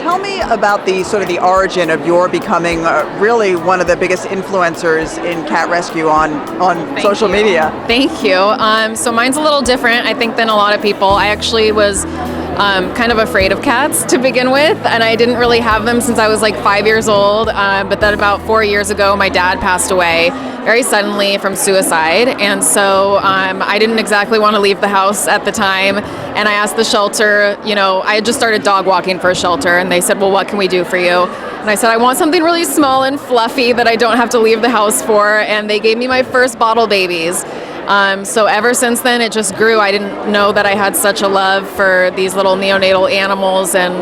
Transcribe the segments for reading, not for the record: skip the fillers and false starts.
tell me about the sort of the origin of your becoming really one of the biggest influencers in cat rescue on social media. Thank you. So mine's a little different, I think, than a lot of people. I actually was kind of afraid of cats to begin with, and I didn't really have them since I was like 5 years old. But then about 4 years ago, my dad passed away very suddenly from suicide, and so I didn't exactly want to leave the house at the time. And I asked the shelter, I had just started dog walking for a shelter, and they said, well, what can we do for you? And I said, I want something really small and fluffy that I don't have to leave the house for, and they gave me my first bottle babies. So ever since then, it just grew. I didn't know that I had such a love for these little neonatal animals, and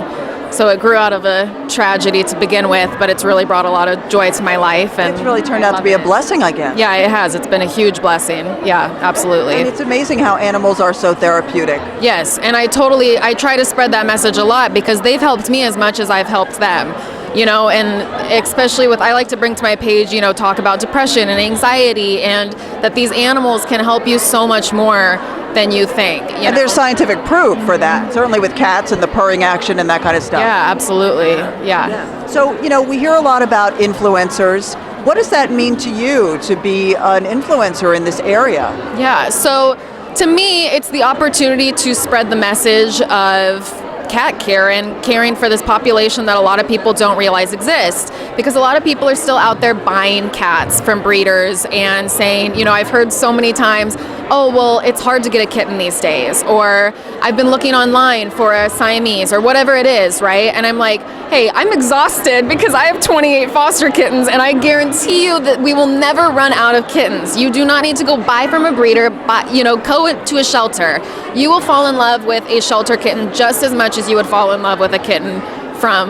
so it grew out of a tragedy to begin with, but it's really brought a lot of joy to my life. And it's really turned out to be a blessing, I guess. Yeah, it has. It's been a huge blessing. Yeah, absolutely. And it's amazing how animals are so therapeutic. Yes, and I try to spread that message a lot because they've helped me as much as I've helped them. And especially I like to bring to my page, talk about depression and anxiety, and that these animals can help you so much more than you think. And there's scientific proof for that, certainly with cats and the purring action and that kind of stuff. Yeah, absolutely. Yeah. So, we hear a lot about influencers. What does that mean to you to be an influencer in this area? Yeah, so to me, it's the opportunity to spread the message of cat care and caring for this population that a lot of people don't realize exists, because a lot of people are still out there buying cats from breeders and saying, I've heard so many times, oh, well, it's hard to get a kitten these days, or I've been looking online for a Siamese, or whatever it is, right? And I'm like, hey, I'm exhausted because I have 28 foster kittens, and I guarantee you that we will never run out of kittens. You do not need to go buy from a breeder, go to a shelter. You will fall in love with a shelter kitten just as much as you would fall in love with a kitten from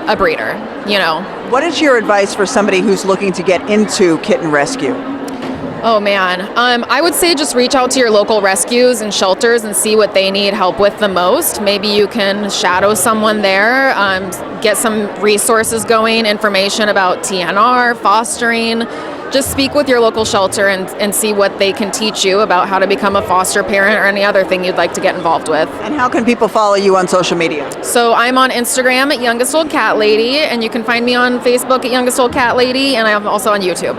a breeder, What is your advice for somebody who's looking to get into kitten rescue? Oh man, I would say just reach out to your local rescues and shelters and see what they need help with the most. Maybe you can shadow someone there, get some resources going, information about TNR, fostering. Just speak with your local shelter and see what they can teach you about how to become a foster parent or any other thing you'd like to get involved with. And how can people follow you on social media? So I'm on Instagram at Youngest Old Cat Lady, and you can find me on Facebook at Youngest Old Cat Lady, and I'm also on YouTube.